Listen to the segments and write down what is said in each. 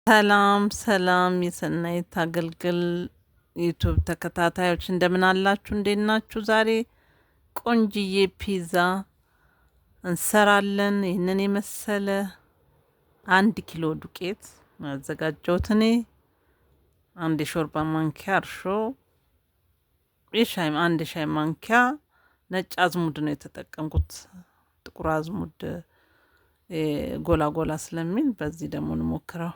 ሰላም ሰላም የሰናይት አገልግል ዩቱብ ተከታታዮች እንደምን አላችሁ? እንዴት ናችሁ? ዛሬ ቆንጅዬ ፒዛ እንሰራለን። ይህንን የመሰለ 1 ኪሎ ዱቄት ያዘጋጀሁት እኔ፣ 1 የሾርባ ማንኪያ እርሾ፣ አንድ የሻይ ማንኪያ ነጭ አዝሙድ ነው የተጠቀምኩት። ጥቁር አዝሙድ ጎላ ጎላ ስለሚል በዚህ ደግሞ እንሞክረው።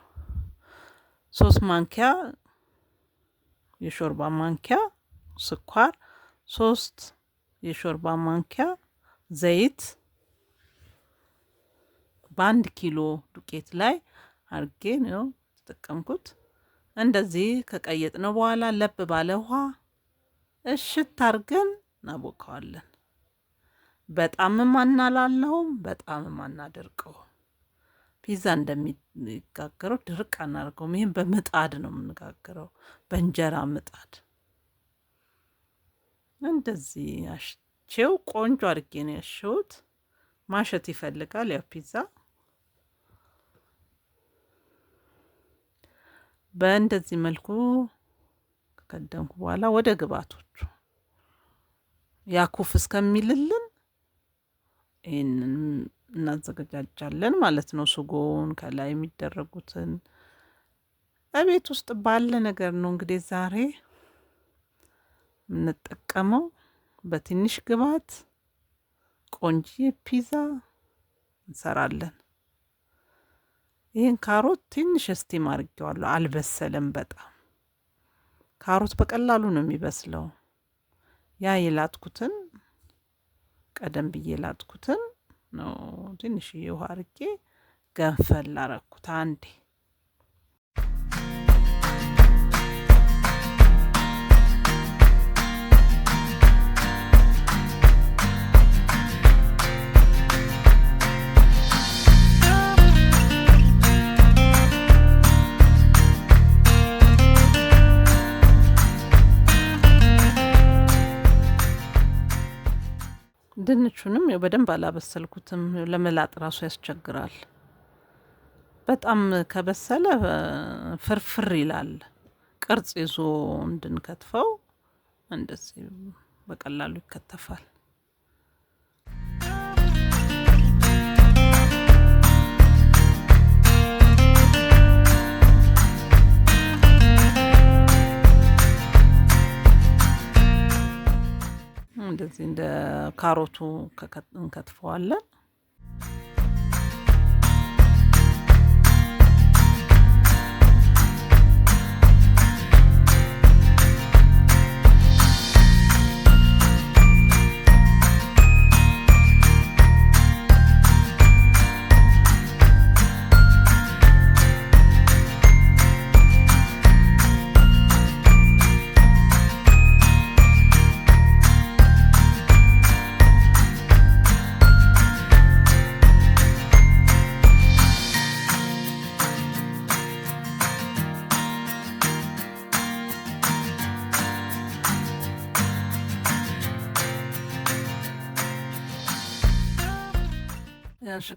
3 ማንኪያ የሾርባ ማንኪያ ስኳር፣ 3 የሾርባ ማንኪያ ዘይት በ1 ኪሎ ዱቄት ላይ አርጌ ነው ተጠቀምኩት። እንደዚህ ከቀየጥነው በኋላ ለብ ባለ ውሃ እሽት አርገን እናቦካዋለን። በጣምም አናላለውም፣ በጣምም አናደርቀው። ፒዛ እንደሚጋገረው ድርቅ አናርገውም። ይሄን በምጣድ ነው የምንጋግረው፣ በእንጀራ ምጣድ። እንደዚህ አሽቼው ቆንጆ አርጌ ነው ያሸሁት። ማሸት ይፈልጋል ያው ፒዛ። በእንደዚህ መልኩ ከከደንኩ በኋላ ወደ ግብአቶቹ ያኩፍ እስከሚልልን ይሄንን እናዘጋጃለን ማለት ነው። ስጎውን ከላይ የሚደረጉትን እቤት ውስጥ ባለ ነገር ነው እንግዲህ ዛሬ የምንጠቀመው። በትንሽ ግብአት ቆንጆ ፒዛ እንሰራለን። ይሄን ካሮት ትንሽ ስቲም አድርጌዋለሁ፣ አልበሰለም በጣም። ካሮት በቀላሉ ነው የሚበስለው። ያ የላጥኩትን ቀደም ብዬ ላጥኩትን ነው ትንሽዬ ውሃ አርጌ ገንፈል አረኩት አንዴ። ድንቹንም በደንብ አላበሰልኩትም፣ ለመላጥ ራሱ ያስቸግራል። በጣም ከበሰለ ፍርፍር ይላል። ቅርጽ ይዞ እንድንከትፈው እንደዚህ በቀላሉ ይከተፋል። እንደዚህ እንደ ካሮቱ እንከትፈዋለን።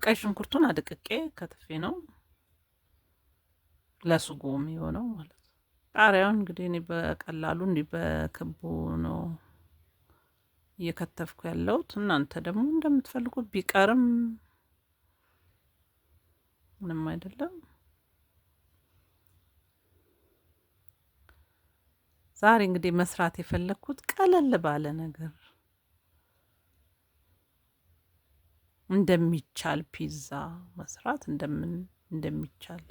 ቀይ ሽንኩርቱን አድቅቄ ከትፌ ነው ለስጎ የሚሆነው ማለት ነው። ቃሪያውን እንግዲህ እኔ በቀላሉ እንዲህ በክቡ ነው እየከተፍኩ ያለሁት። እናንተ ደግሞ እንደምትፈልጉት ቢቀርም ምንም አይደለም። ዛሬ እንግዲህ መስራት የፈለኩት ቀለል ባለ ነገር እንደሚቻል ፒዛ መስራት እንደሚቻል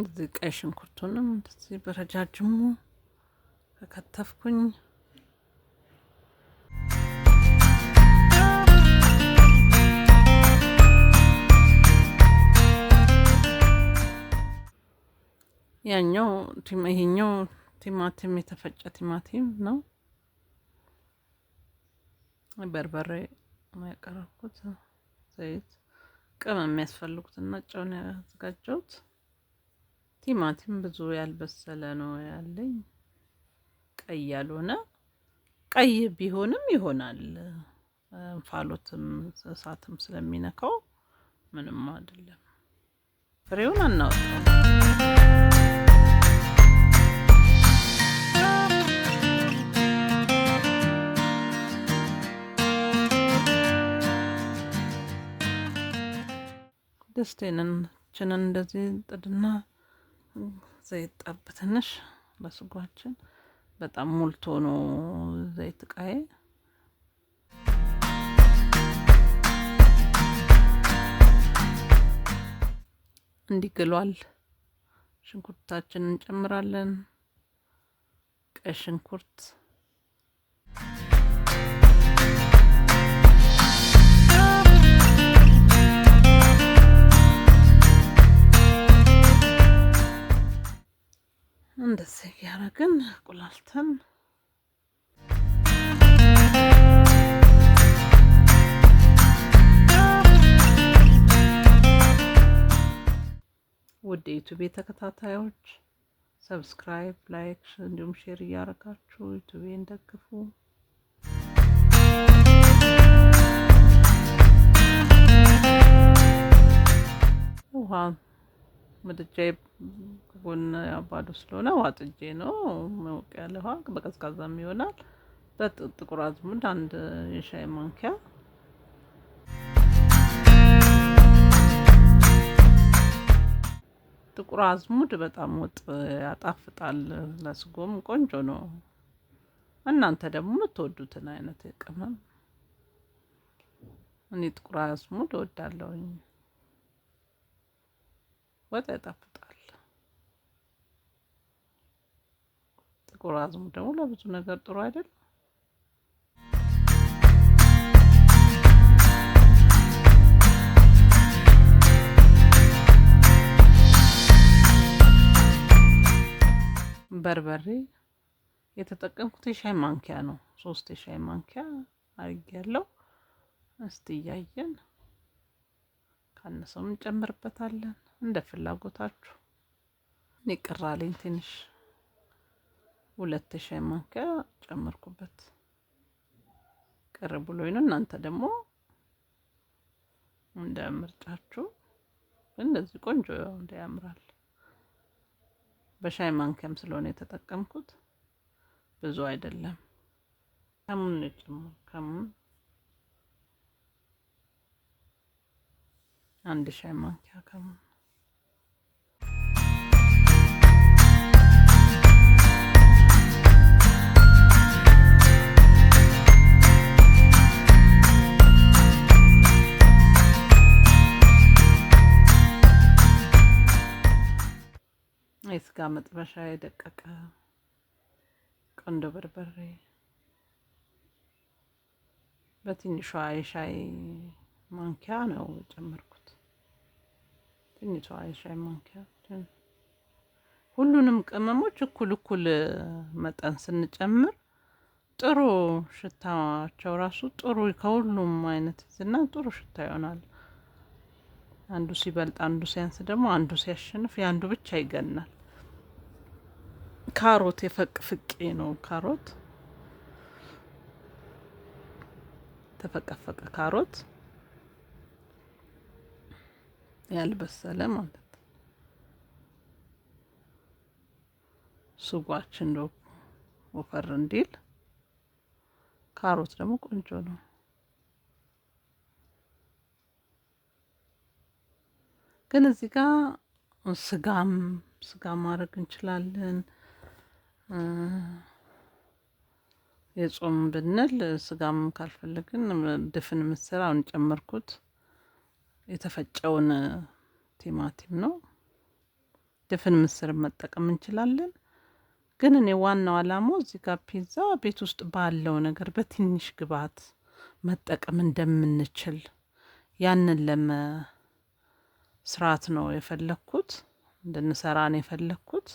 እዚህ ቀይ ሽንኩርቱንም እንደዚህ በረጃጅሙ ከከተፍኩኝ ይሄኛው ቲማቲም የተፈጨ ቲማቲም ነው። በርበሬ ነው ያቀረብኩት። ዘይት፣ ቅመም የሚያስፈልጉትና ጨው ነው ያዘጋጀሁት። ቲማቲም ብዙ ያልበሰለ ነው ያለኝ፣ ቀይ ያልሆነ። ቀይ ቢሆንም ይሆናል፣ እንፋሎትም እሳትም ስለሚነካው ምንም አይደለም። ፍሬውን አናወጣው። ድስቴችንን እንደዚህ ጥድና ዘይት ጠብ ትንሽ በስጓችን። በጣም ሞልቶ ነው ዘይት እቃዬ። እንዲግሏል። ሽንኩርታችንን እንጨምራለን። ቀይ ሽንኩርት፣ እንደዚህ ያደረግን ቁላልተን ውድ ዩቲዩብ ተከታታዮች ሰብስክራይብ፣ ላይክ እንዲሁም ሼር እያደረጋችሁ ዩቲዩቤን ደግፉ። ውሃ ምድጃዬ ጎን ባዶ ስለሆነ ውሃ ጥጄ ነው። ሞቅ ያለ ውሃ በቀዝቃዛም ይሆናል። ጥቁር አዝሙድ 1 የሻይ ማንኪያ፣ ጥቁር አዝሙድ በጣም ወጥ ያጣፍጣል፣ ለስጎም ቆንጆ ነው። እናንተ ደግሞ የምትወዱትን አይነት ቅመም። እኔ ጥቁር አዝሙድ እወዳለሁኝ፣ ወጥ ያጣፍጣል። ጥቁር አዝሙድ ደግሞ ለብዙ ነገር ጥሩ አይደል? በርበሬ የተጠቀምኩት የሻይ ማንኪያ ነው። 3 የሻይ ማንኪያ አድርጌያለሁ። እስቲ እያየን ካነሰውም እንጨምርበታለን እንደ ፍላጎታችሁ። እኔ ቅር አለኝ ትንሽ 2 የሻይ ማንኪያ ጨመርኩበት። ቅር ብሎኝ ነው። እናንተ ደግሞ እንደ ምርጫችሁ። እንደዚህ ቆንጆ ያምራል። በሻይ ማንኪያም ስለሆነ የተጠቀምኩት ብዙ አይደለም። ከሙን ከሙን 1 ሻይ ማንኪያ ከሙን፣ የስጋ መጥበሻ የደቀቀ ቆንጆ በርበሬ በትንሿ የሻይ ማንኪያ ነው የጨመርኩት። ትንሿ የሻይ ማንኪያ። ሁሉንም ቅመሞች እኩል መጠን ስንጨምር ጥሩ ሽታቸው ራሱ ጥሩ ከሁሉም አይነት እና ጥሩ ሽታ ይሆናል። አንዱ ሲበልጥ አንዱ ሲያንስ ደግሞ አንዱ ሲያሸንፍ የአንዱ ብቻ ይገናል። ካሮት የፈቅፍቄ ነው። ካሮት ተፈቀፈቀ ካሮት ያልበሰለ ማለት ነው። ስጓችን ነው ወፈር እንዲል። ካሮት ደግሞ ቆንጆ ነው። ግን እዚህ ጋር ስጋ ማድረግ እንችላለን። የጾም ብንል ስጋም ካልፈለግን ድፍን ምስር አሁን ጨመርኩት። የተፈጨውን ቲማቲም ነው። ድፍን ምስር መጠቀም እንችላለን። ግን እኔ ዋናው አላማው እዚህ ጋር ፒዛ ቤት ውስጥ ባለው ነገር በትንሽ ግብአት መጠቀም እንደምንችል ያንን ለመስራት ነው የፈለኩት፣ እንድንሰራ ነው የፈለኩት።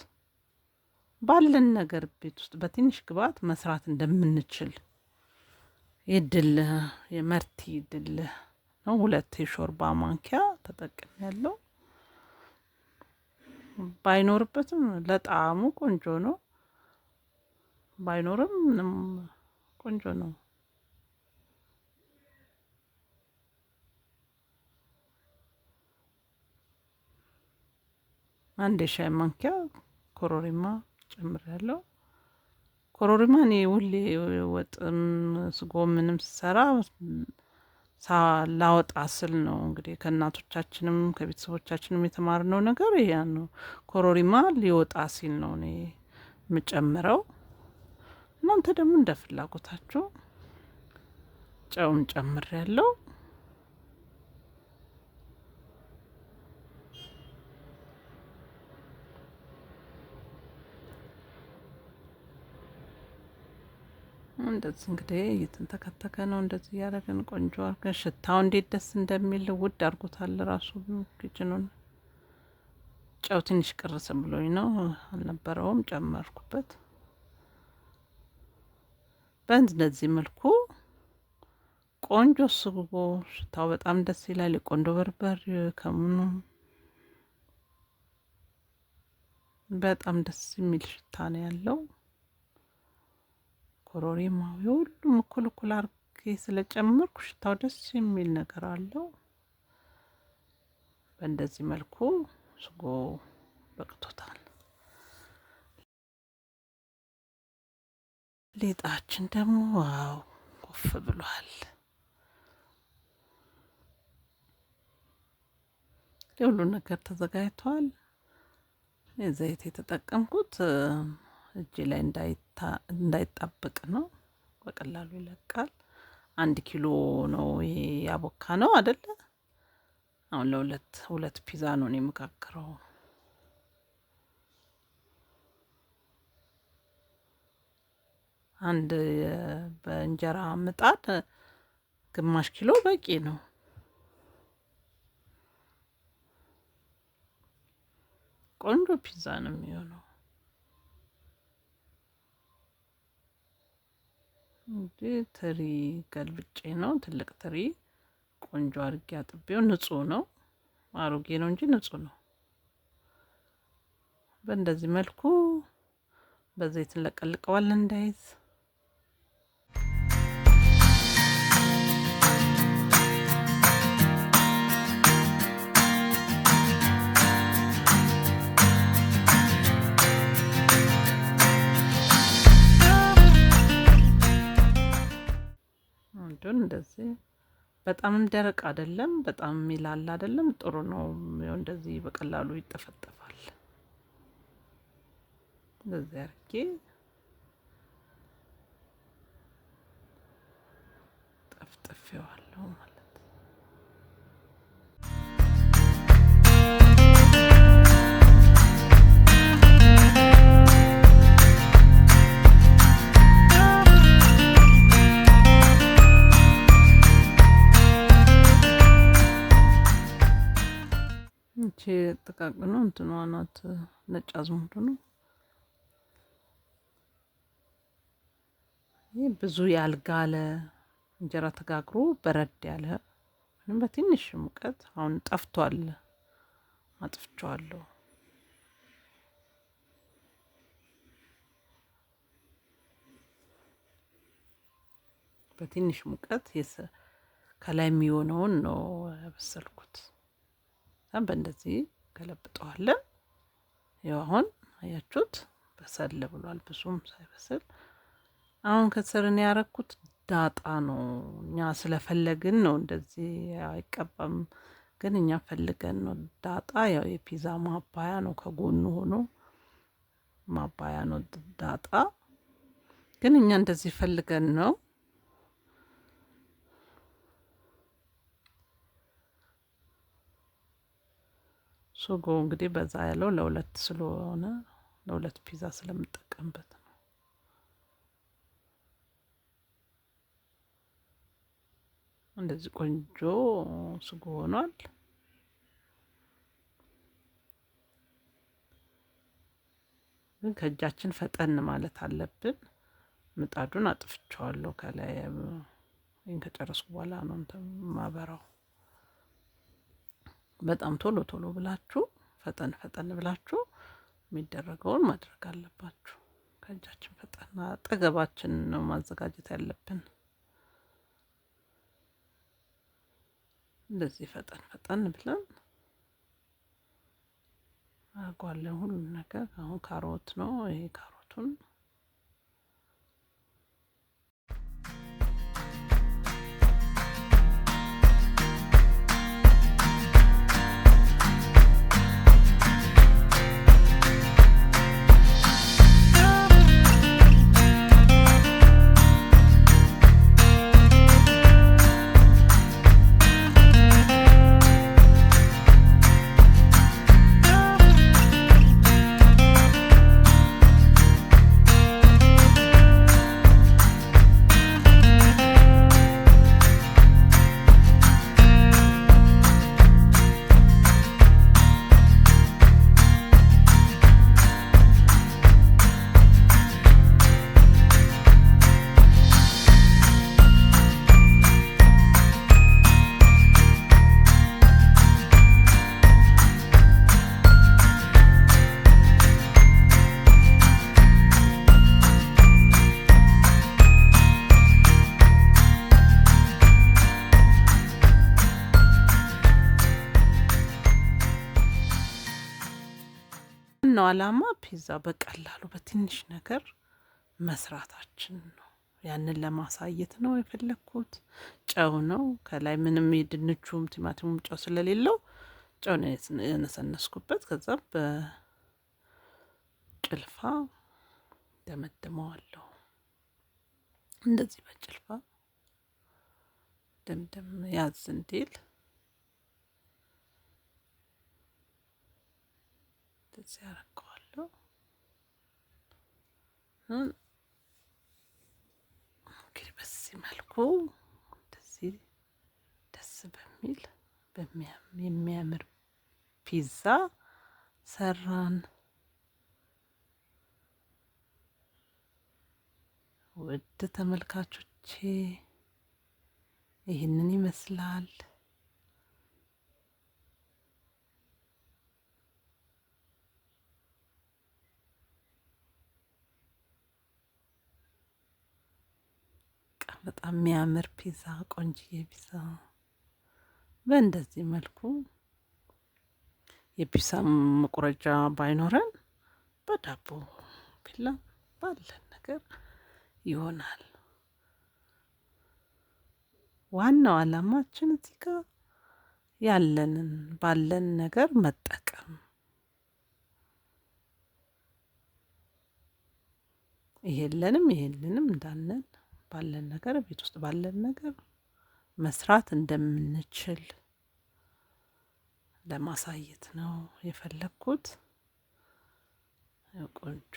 ባለን ነገር ቤት ውስጥ በትንሽ ግብአት መስራት እንደምንችል የድል የመርቲ ድል ነው። 2 የሾርባ ማንኪያ ተጠቅሜያለሁ። ባይኖርበትም ለጣዕሙ ቆንጆ ነው። ባይኖርም ምንም ቆንጆ ነው። 1 የሻይ ማንኪያ ኮረሪማ ጨምሬያለሁ። ኮረሪማ እኔ ሁሌ ወጥም ስጎ ምንም ስሰራ ላወጣ ስል ነው። እንግዲህ ከእናቶቻችንም ከቤተሰቦቻችንም የተማርነው ነገር ይሄ ነው። ኮረሪማ ሊወጣ ሲል ነው እኔ የምጨምረው። እናንተ ደግሞ እንደ ፍላጎታችሁ ጨውን ጨምሬያለሁ። እንደዚህ እንግዲህ እየተንተከተከ ነው። እንደዚህ እያደረግን ቆንጆ አድርገን ሽታው እንዴት ደስ እንደሚል ውድ አድርጎታል ራሱ ኪችኑን። ጨው ትንሽ ቅርስ ብሎኝ ነው አልነበረውም፣ ጨመርኩበት። በእንደዚህ መልኩ ቆንጆ ስጎ ሽታው በጣም ደስ ይላል። የቆንጆ በርበሬ ከሙኑ በጣም ደስ የሚል ሽታ ነው ያለው። ኮረሪማው የሁሉም እኩል እኩል አርጌ ስለጨመርኩ ሽታው ደስ የሚል ነገር አለው። በእንደዚህ መልኩ ስጎ በቅቶታል። ሊጣችን ደግሞ ዋው ኩፍ ብሏል። ሁሉ ነገር ተዘጋጅቷል። ዘይት የተጠቀምኩት እጄ ላይ እንዳይጣበቅ ነው። በቀላሉ ይለቃል። 1 ኪሎ ነው ይሄ ያቦካ ነው አይደለ? አሁን ለሁለት ፒዛ ነው የምጋግረው። አንድ በእንጀራ ምጣድ ግማሽ ኪሎ በቂ ነው። ቆንጆ ፒዛ ነው የሚሆነው። እንግዲህ ትሪ ገልብጬ ነው፣ ትልቅ ትሪ ቆንጆ አድርጌ አጥቤው፣ ንጹህ ነው። አሮጌ ነው እንጂ ንጹህ ነው። በእንደዚህ መልኩ በዘይት እንለቀልቀዋለን እንዳይዝ። እንደዚህ በጣምም ደረቅ አይደለም፣ በጣም ይላል አይደለም። ጥሩ ነው። እንደዚህ በቀላሉ ይጠፈጠፋል። እንደዚህ አድርጌ ጠፍጥፌዋለሁ ማለት ነው። ይቺ ጥቃቅኑ እንትኗ ናት፣ ነጭ አዝሙድ ነው። ይህ ብዙ ያልጋለ እንጀራ ተጋግሮ በረድ ያለ ምንም በትንሽ ሙቀት አሁን ጠፍቷል፣ አጥፍቼዋለሁ። በትንሽ ሙቀት ከላይ የሚሆነውን ነው ያበሰልኩት። በእንደዚህ ገለብጠዋለን። ያው አሁን አያችሁት በሰል ብሏል፣ ብዙም ሳይበስል። አሁን ከስርን ያረኩት ዳጣ ነው። እኛ ስለፈለግን ነው፣ እንደዚህ አይቀባም፣ ግን እኛ ፈልገን ነው። ዳጣ ያው የፒዛ ማባያ ነው፣ ከጎኑ ሆኖ ማባያ ነው ዳጣ። ግን እኛ እንደዚህ ፈልገን ነው። ሱጎ እንግዲህ በዛ ያለው ለሁለት ስለሆነ ለሁለት ፒዛ ስለምጠቀምበት ነው። እንደዚህ ቆንጆ ስጎ ሆኗል። ግን ከእጃችን ፈጠን ማለት አለብን። ምጣዱን አጥፍቼዋለሁ ከላይ ይሄን ከጨረስኩ በኋላ ነው እንትን ማበራው። በጣም ቶሎ ቶሎ ብላችሁ ፈጠን ፈጠን ብላችሁ የሚደረገውን ማድረግ አለባችሁ። ከእጃችን ፈጠን አጠገባችን ነው ማዘጋጀት ያለብን። እንደዚህ ፈጠን ፈጠን ብለን አጓለን ሁሉን ነገር። አሁን ካሮት ነው ይሄ ካሮቱን ነው አላማ ፒዛ በቀላሉ በትንሽ ነገር መስራታችን ነው። ያንን ለማሳየት ነው የፈለኩት። ጨው ነው ከላይ ምንም የድንቹም ቲማቲሙም ጨው ስለሌለው ጨው ነው የነሰነስኩበት። ከዛ በጭልፋ ደመድመዋለሁ። እንደዚህ በጭልፋ ደምደም ያዝ እንዲል እንደዚህ አደርገዋለሁ። እንግዲህ በዚህ መልኩ እንደዚህ ደስ በሚል የሚያምር ፒዛ ሰራን። ውድ ተመልካቾቼ ይህንን ይመስላል። በጣም የሚያምር ፒዛ፣ ቆንጅዬ ፒዛ በእንደዚህ መልኩ የፒዛ መቁረጫ ባይኖረን በዳቦ ቢላ ባለን ነገር ይሆናል። ዋናው አላማችን እዚህ ጋር ያለንን ባለን ነገር መጠቀም። ይሄንንም እንዳለን ባለን ነገር ቤት ውስጥ ባለን ነገር መስራት እንደምንችል ለማሳየት ነው የፈለኩት። ቆንጆ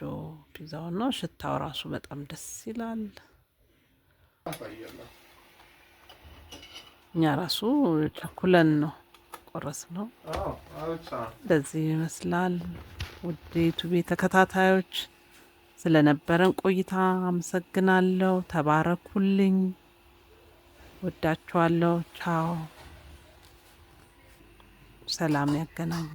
ፒዛው ነው። ሽታው ራሱ በጣም ደስ ይላል። እኛ ራሱ ቸኩለን ነው ቆረስ ነው። እንደዚህ ይመስላል። ውድ ዩቲዩብ ተከታታዮች ስለነበረን ቆይታ አመሰግናለሁ። ተባረኩልኝ። ወዳችኋለሁ። ቻው። ሰላም ያገናኝ።